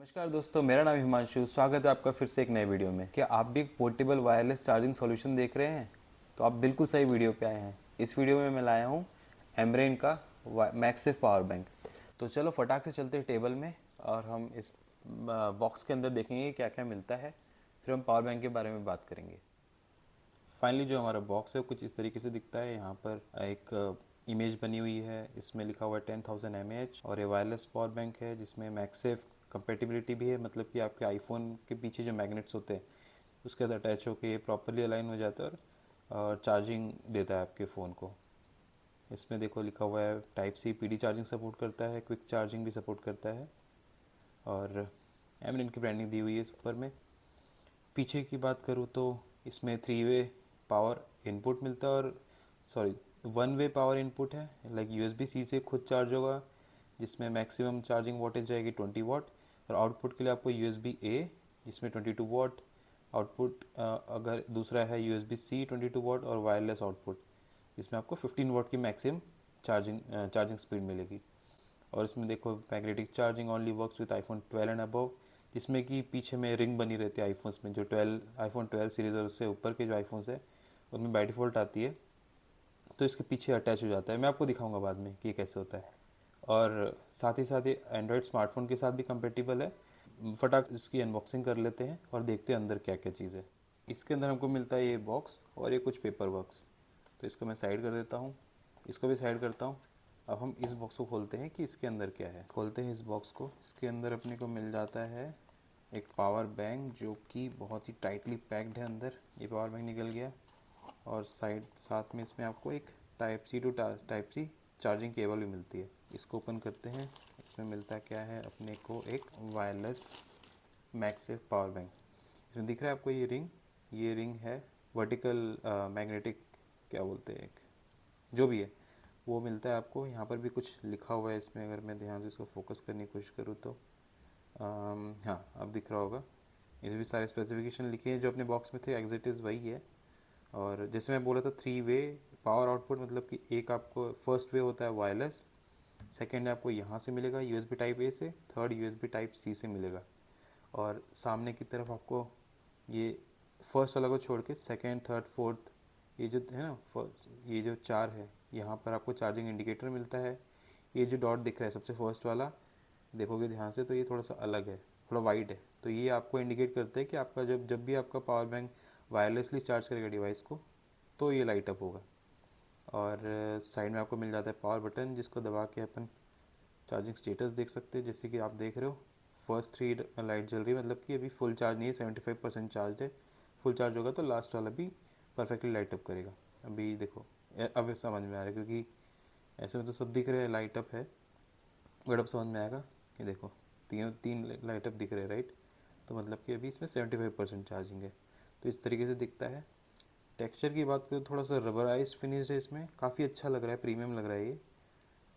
नमस्कार दोस्तों, मेरा नाम हिमांशु। स्वागत है आपका फिर से एक नए वीडियो में। क्या आप भी एक पोर्टेबल वायरलेस चार्जिंग सॉल्यूशन देख रहे हैं? तो आप बिल्कुल सही वीडियो पे आए हैं। इस वीडियो में मैं लाया हूँ एमरेन का मैक्सिफ पावर बैंक। तो चलो फटाक से चलते हैं टेबल में और हम इस बॉक्स के अंदर देखेंगे क्या क्या मिलता है। फिर हम पावर बैंक के बारे में बात करेंगे। फाइनली जो हमारा बॉक्स है कुछ इस तरीके से दिखता है। यहाँ पर एक इमेज बनी हुई है, इसमें लिखा हुआ है 10,000 mAh और ये वायरलेस पावर बैंक है जिसमें मैक्सेफ कंपेटिबिलिटी भी है। मतलब कि आपके आईफोन के पीछे जो मैग्नेट्स होते हैं उसके साथ अटैच होकर ये प्रॉपरली अलाइन हो जाता है और चार्जिंग देता है आपके फ़ोन को। इसमें देखो लिखा हुआ है type C PD charging support करता है, क्विक चार्जिंग भी सपोर्ट करता है और एमरेन की ब्रांडिंग दी हुई है इस ऊपर में। पीछे की बात करूँ तो इसमें 3 वे पावर इनपुट मिलता है और सॉरी 1 वे पावर इनपुट है। लाइक USB-C से खुद चार्ज होगा जिसमें मैक्सिमम चार्जिंग वोल्टेज रहेगी 20 वाट और आउटपुट के लिए आपको USB-A जिसमें 22 वाट आउटपुट। अगर दूसरा है USB-C 22 वाट और वायरलेस आउटपुट जिसमें आपको 15 वाट की मैक्सिमम चार्जिंग स्पीड मिलेगी। और इसमें देखो magnetic charging only works with iPhone 12 and above, जिसमें कि पीछे में रिंग बनी रहती है आईफोन्स में। जो आईफोन 12 सीरीज़ और उससे ऊपर के जो आईफोन्स है उनमें बाई डिफ़ॉल्ट आती है, तो इसके पीछे अटैच हो जाता है। मैं आपको दिखाऊंगा बाद में कि ये कैसे होता है। और साथ ही एंड्रॉयड स्मार्टफोन के साथ भी कंपेटिबल है। फटाक इसकी अनबॉक्सिंग कर लेते हैं और देखते हैं अंदर क्या क्या चीज़ है। इसके अंदर हमको मिलता है ये बॉक्स और ये कुछ पेपर वर्क्स। तो इसको मैं साइड कर देता हूँ, इसको भी साइड करता हूँ। अब हम इस बॉक्स को खोलते हैं कि इसके अंदर क्या है। खोलते हैं इस बॉक्स को। इसके अंदर अपने को मिल जाता है एक पावर बैंक जो कि बहुत ही टाइटली पैक्ड है। अंदर ये पावर बैंक निकल गया और साथ में इसमें आपको एक टाइप सी चार्जिंग केबल भी मिलती है। इसको ओपन करते हैं। इसमें मिलता क्या है अपने को, एक वायरलेस मैक्सेफ पावर बैंक। इसमें दिख रहा है आपको ये रिंग है वर्टिकल मैग्नेटिक, क्या बोलते हैं, एक जो भी है वो मिलता है आपको। यहाँ पर भी कुछ लिखा हुआ है इसमें, अगर मैं ध्यान से इसको फोकस करने की कोशिश करूँ तो हाँ अब दिख रहा होगा। इसमें भी सारे स्पेसिफिकेशन लिखे हैं जो अपने बॉक्स में थे, एग्जिट इज़ वही है। और जैसे मैं बोला था 3 वे पावर आउटपुट, मतलब कि एक आपको फर्स्ट वे होता है वायरलेस, सेकेंड आपको यहाँ से मिलेगा USB टाइप A से, थर्ड USB टाइप C से मिलेगा। और सामने की तरफ आपको ये फर्स्ट वाला को छोड़ के सेकेंड थर्ड फोर्थ ये जो है ना, फर्स्ट ये जो 4 है यहाँ पर आपको चार्जिंग इंडिकेटर मिलता है। ये जो डॉट दिख रहा है सबसे फर्स्ट वाला, देखोगे ध्यान से तो ये थोड़ा सा अलग है, थोड़ा वाइड है। तो ये आपको इंडिकेट करता है कि आपका जब भी आपका पावर बैंक वायरलेसली चार्ज करेगा डिवाइस को तो ये लाइट अप होगा। और साइड में आपको मिल जाता है पावर बटन जिसको दबा के अपन चार्जिंग स्टेटस देख सकते हैं। जैसे कि आप देख रहे हो फर्स्ट 3 लाइट जल रही है, मतलब कि अभी फुल चार्ज नहीं है, 75% चार्ज है। फुल चार्ज होगा तो लास्ट वाला भी परफेक्टली लाइट अप करेगा। अभी देखो अब समझ में आ रहा है, क्योंकि ऐसे में तो सब दिख रहे हैं लाइट अप है, बट अब समझ में आएगा। ये देखो तीन लाइट अप दिख रहे हैं, राइट। तो मतलब कि अभी इसमें 75% चार्जिंग है। तो इस तरीके से दिखता है। टेक्सचर की बात करूँ, थोड़ा सा रबराइज फिनिश है इसमें, काफ़ी अच्छा लग रहा है, प्रीमियम लग रहा है ये।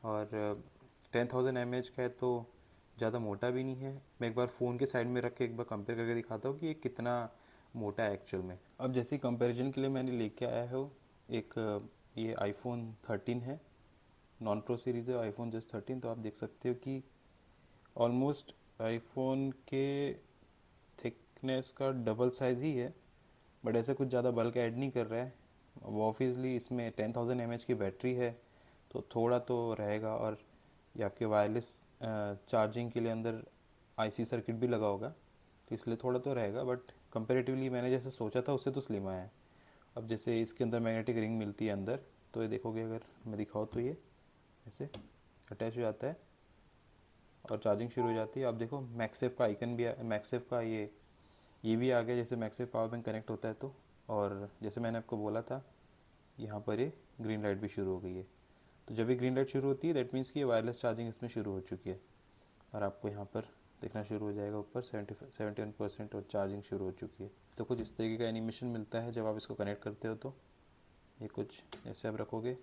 और 10,000 mAh का है तो ज़्यादा मोटा भी नहीं है। मैं एक बार फ़ोन के साइड में रख के एक बार कंपेयर करके दिखाता हूँ कि ये कितना मोटा है एक्चुअल में। अब जैसे कंपैरिजन के लिए मैंने लेके आया हूँ एक ये आईफोन 13 है, नॉन प्रो सीरीज़ है आईफोन जस्ट 13। तो आप देख सकते हो कि ऑलमोस्ट आईफोन के थिकनेस का डबल साइज़ ही है, बट ऐसे कुछ ज़्यादा बल्क ऐड नहीं कर रहा है। अब ऑब्वियसली इसमें 10,000 mAh की बैटरी है तो थोड़ा तो रहेगा। और ये आपके वायरलेस चार्जिंग के लिए अंदर IC सर्किट भी लगा होगा तो इसलिए थोड़ा तो रहेगा, बट कंपेरेटिवली मैंने जैसे सोचा था उससे तो स्लिम आया है। अब जैसे इसके अंदर मैग्नेटिक रिंग मिलती है अंदर, तो ये देखोगे अगर मैं दिखाऊँ तो ये ऐसे अटैच हो जाता है और चार्जिंग शुरू हो जाती है। अब देखो मैक्सेफ का आइकन भी, मैक्सेफ का ये भी आ गया, जैसे मैक्सेफ पावर बैंक कनेक्ट होता है तो। और जैसे मैंने आपको बोला था यहाँ पर ये ग्रीन लाइट भी शुरू हो गई है। तो जब ये ग्रीन लाइट शुरू होती है दैट मीन्स कि ये वायरलेस चार्जिंग इसमें शुरू हो चुकी है। और आपको यहाँ पर देखना शुरू हो जाएगा ऊपर 71% और चार्जिंग शुरू हो चुकी है। तो कुछ इस तरीके का एनिमेशन मिलता है जब आप इसको कनेक्ट करते हो। तो ये कुछ ऐसे आप रखोगे,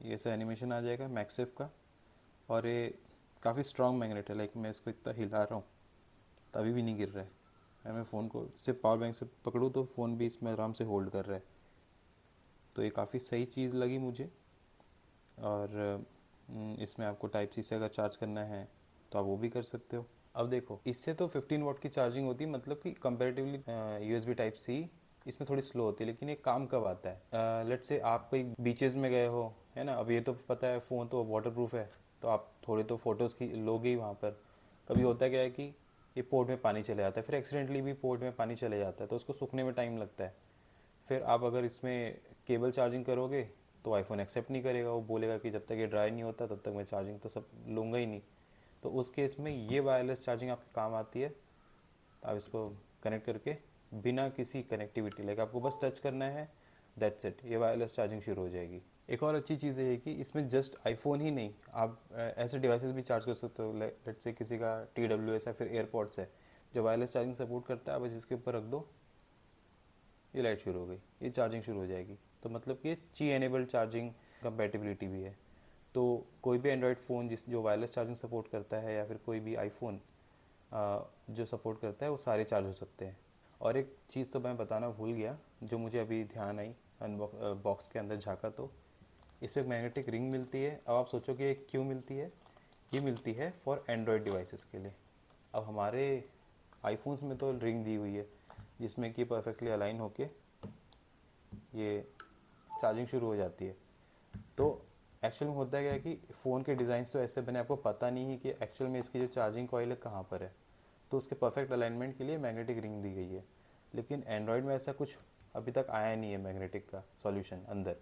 ये ऐसा एनिमेशन आ जाएगा मैक्सेफ का। और ये काफ़ी स्ट्रॉन्ग मैग्नेट है, लाइक मैं इसको इतना हिला रहा हूँ तभी भी नहीं गिर रहा है। मैं फ़ोन को सिर्फ पावर बैंक से पकड़ूँ तो फ़ोन भी इसमें आराम से होल्ड कर रहा है। तो ये काफ़ी सही चीज़ लगी मुझे। और इसमें आपको टाइप C से अगर चार्ज करना है तो आप वो भी कर सकते हो। अब देखो, इससे तो 15 वॉट की चार्जिंग होती है, मतलब कि कंपेरेटिवली यूएसबी टाइप सी इसमें थोड़ी स्लो होती है। लेकिन ये काम कब आता है? लेट्स से आप कोई बीचेस में गए हो, है ना। अब ये तो पता है फ़ोन तो वाटर प्रूफ है, तो आप थोड़े तो फोटोज़ की लोगे ही वहाँ पर। कभी होता क्या है कि ये पोर्ट में पानी चले जाता है, फिर एक्सीडेंटली भी पोर्ट में पानी चले जाता है, तो उसको सूखने में टाइम लगता है। फिर आप अगर इसमें केबल चार्जिंग करोगे तो आईफोन एक्सेप्ट नहीं करेगा, वो बोलेगा कि जब तक ये ड्राई नहीं होता तब तक मैं चार्जिंग तो सब लूँगा ही नहीं। तो उस केस में ये वायरलेस चार्जिंग आपके काम आती है। तो आप इसको कनेक्ट करके बिना किसी कनेक्टिविटी, लाइक आपको बस टच करना है, दैट्स इट, ये वायरलेस चार्जिंग शुरू हो जाएगी। एक और अच्छी चीज़ ये है कि इसमें जस्ट आईफोन ही नहीं, आप ऐसे डिवाइसेस भी चार्ज कर सकते हो। लेट्स से किसी का TWS है, फिर एयरपॉड्स है जो वायरलेस चार्जिंग सपोर्ट करता है, बस इसके ऊपर रख दो, ये लाइट शुरू हो गई, ये चार्जिंग शुरू हो जाएगी। तो मतलब कि ये ची एनेबल्ड चार्जिंग कंपेटिबिलिटी भी है। तो कोई भी एंड्रॉयड फ़ोन जो वायरलेस चार्जिंग सपोर्ट करता है, या फिर कोई भी आईफोन जो सपोर्ट करता है, वो सारे चार्ज हो सकते हैं। और एक चीज़ तो मैं बताना भूल गया, जो मुझे अभी ध्यान आई, बॉक्स के अंदर झाँका तो इसमें एक मैग्नेटिक रिंग मिलती है। अब आप सोचो कि ये क्यों मिलती है? ये मिलती है फॉर एंड्रॉयड डिवाइसेस के लिए। अब हमारे आईफोन्स में तो रिंग दी हुई है जिसमें कि परफेक्टली अलाइन होके ये चार्जिंग शुरू हो जाती है। तो एक्चुअल में होता क्या है कि फ़ोन के डिज़ाइंस तो ऐसे बने, आपको पता नहीं है कि एक्चुअल में इसकी जो चार्जिंग कॉइल है कहाँ पर है। तो उसके परफेक्ट अलाइनमेंट के लिए मैग्नेटिक रिंग दी गई है। लेकिन एंड्रॉयड में ऐसा कुछ अभी तक आया नहीं है मैग्नेटिक का सॉल्यूशन अंदर।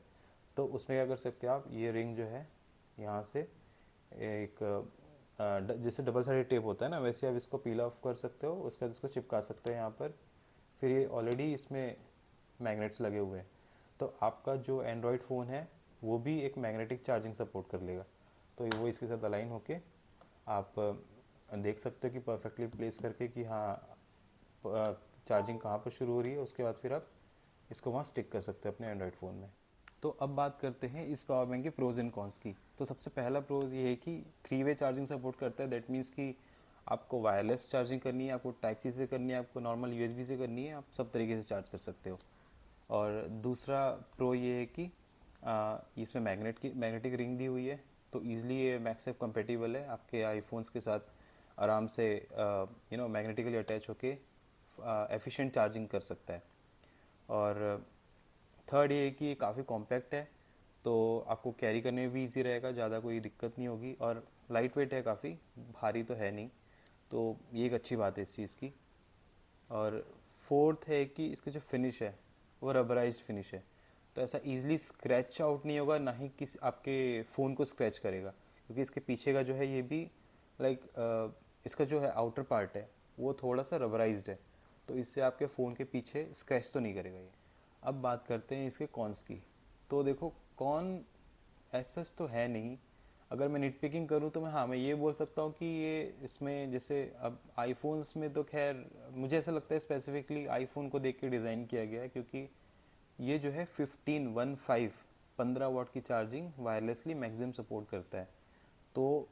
तो उसमें क्या कर सकते हो आप, ये रिंग जो है यहाँ से एक जैसे डबल साइडेड टेप होता है ना, वैसे आप इसको पील ऑफ कर सकते हो, उसके बाद इसको चिपका सकते हो यहाँ पर। फिर ये ऑलरेडी इसमें मैग्नेट्स लगे हुए हैं, तो आपका जो एंड्रॉयड फ़ोन है वो भी एक मैग्नेटिक चार्जिंग सपोर्ट कर लेगा। तो वो इसके साथ अलाइन होके आप देख सकते हो कि परफेक्टली प्लेस करके कि हाँ चार्जिंग कहाँ पर शुरू हो रही है। उसके बाद फिर आप इसको वहाँ स्टिक कर सकते हो अपने एंड्रॉयड फ़ोन में। तो अब बात करते हैं इस पावर बैंक के प्रोज एंड कॉन्स की। तो सबसे पहला प्रोज ये है कि 3 वे चार्जिंग सपोर्ट करता है। दैट मीन्स कि आपको वायरलेस चार्जिंग करनी है, आपको टाइप सी से करनी है, आपको नॉर्मल यूएसबी से करनी है, आप सब तरीके से चार्ज कर सकते हो। और दूसरा प्रो ये है कि इसमें मैग्नेटिक रिंग दी हुई है, तो ईजिली ये मैक्सेप कंपेटिबल है आपके आईफोन्स के साथ। आराम से मैग्नेटिकली अटैच होके एफिशिएंट चार्जिंग कर सकता है। और थर्ड ये है कि ये काफ़ी कॉम्पैक्ट है, तो आपको कैरी करने में भी इजी रहेगा, ज़्यादा कोई दिक्कत नहीं होगी। और लाइट वेट है, काफ़ी भारी तो है नहीं, तो ये एक अच्छी बात है इस चीज़ की। और फोर्थ है कि इसका जो फिनिश है वो रबराइज्ड फिनिश है, तो ऐसा इजीली स्क्रैच आउट नहीं होगा, ना ही किसी आपके फ़ोन को स्क्रैच करेगा, क्योंकि इसके पीछे का जो है ये भी इसका जो है आउटर पार्ट है वो थोड़ा सा रबराइज्ड है, तो इससे आपके फ़ोन के पीछे स्क्रैच तो नहीं करेगा ये। अब बात करते हैं इसके कॉन्स की। तो देखो, कॉन ऐसा तो है नहीं। अगर मैं निट पिकिंग करूँ तो मैं ये बोल सकता हूँ कि ये इसमें जैसे अब आईफोन्स में तो खैर मुझे ऐसा लगता है स्पेसिफिकली आईफोन को देख के डिज़ाइन किया गया है, क्योंकि ये जो है 15 वाट की चार्जिंग वायरलेसली मैक्सिमम सपोर्ट करता है। तो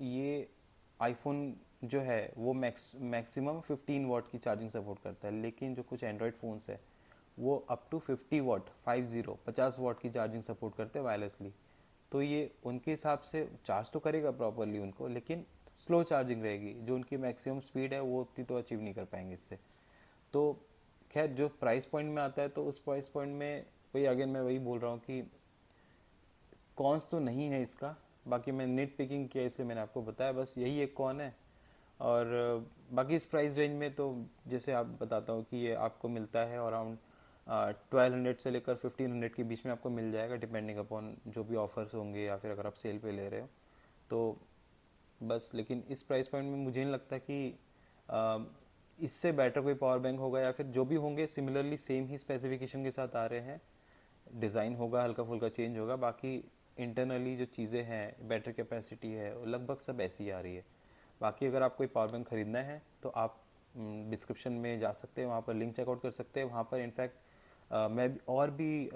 ये आईफोन जो है वो मैक्सिमम 15 वाट की चार्जिंग सपोर्ट करता है। लेकिन जो कुछ एंड्रॉयड फ़ोन्स है वो अप टू 50 वाट की चार्जिंग सपोर्ट करते हैं वायरलेसली। तो ये उनके हिसाब से चार्ज तो करेगा प्रॉपरली उनको, लेकिन स्लो चार्जिंग रहेगी, जो उनकी मैक्सिमम स्पीड है वो उतनी तो अचीव नहीं कर पाएंगे इससे। तो खैर जो प्राइस पॉइंट में आता है, तो उस प्राइस पॉइंट में वही अगेन मैं वही बोल रहा हूँ कि कॉन्स तो नहीं है इसका। बाकी मैं निट पिकिंग किया इसलिए मैंने आपको बताया, बस यही एक कॉन है। और बाकी इस प्राइस रेंज में तो जैसे आप बताता हूँ कि ये आपको मिलता है अराउंड 1200 से लेकर 1500 के बीच में आपको मिल जाएगा, डिपेंडिंग अपॉन जो भी ऑफर्स होंगे या फिर अगर आप सेल पे ले रहे हो तो बस। लेकिन इस प्राइस पॉइंट में मुझे नहीं लगता कि अ, इससे बेटर कोई पावर बैंक होगा, या फिर जो भी होंगे सिमिलरली सेम ही स्पेसिफिकेशन के साथ आ रहे हैं। डिज़ाइन होगा हल्का फुल्का चेंज होगा, बाकी इंटरनली जो चीज़ें हैं, बैटरी कैपेसिटी है, वो लगभग सब ऐसी ही आ रही है। बाकी अगर आप कोई पावर बैंक ख़रीदना है तो आप डिस्क्रिप्शन में जा सकते हैं, वहाँ पर लिंक चेकआउट कर सकते हैं। वहाँ पर इनफैक्ट मैं और भी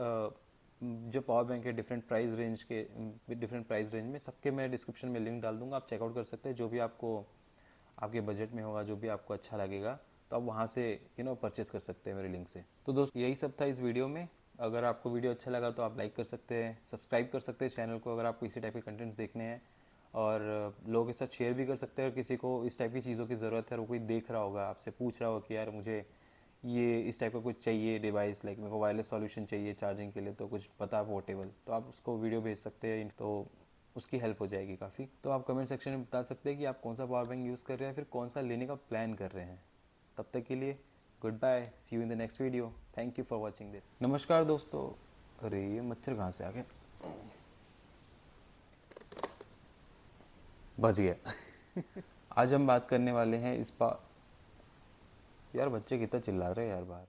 जो पावर बैंक है डिफरेंट प्राइस रेंज में सबके मैं डिस्क्रिप्शन में लिंक डाल दूंगा, आप चेकआउट कर सकते हैं। जो भी आपको आपके बजट में होगा, जो भी आपको अच्छा लगेगा, तो आप वहाँ से परचेस कर सकते हैं मेरे लिंक से। तो दोस्त यही सब था इस वीडियो में। अगर आपको वीडियो अच्छा लगा तो आप लाइक कर सकते हैं, सब्सक्राइब कर सकते हैं चैनल को अगर आपको इसी टाइप के कंटेंट्स देखने हैं। और लोगों के साथ शेयर भी कर सकते हैं। और किसी को इस टाइप की चीज़ों की ज़रूरत है और वो कोई देख रहा होगा, आपसे पूछ रहा होगा कि यार मुझे ये इस टाइप का कुछ चाहिए डिवाइस, लाइक मेरे को वायरलेस सॉल्यूशन चाहिए चार्जिंग के लिए, तो कुछ पता पोर्टेबल, तो आप उसको वीडियो भेज सकते हैं, तो उसकी हेल्प हो जाएगी काफ़ी। तो आप कमेंट सेक्शन में बता सकते हैं कि आप कौन सा पावर बैंक यूज़ कर रहे हैं, फिर कौन सा लेने का प्लान कर रहे हैं। तब तक के लिए goodbye, see you in the next video, thank you for watching this. नमस्कार दोस्तों। अरे ये मच्छर कहाँ से आ गया, बच गया। आज हम बात करने वाले हैं यार बच्चे कितना चिल्ला रहे हैं यार बाहर।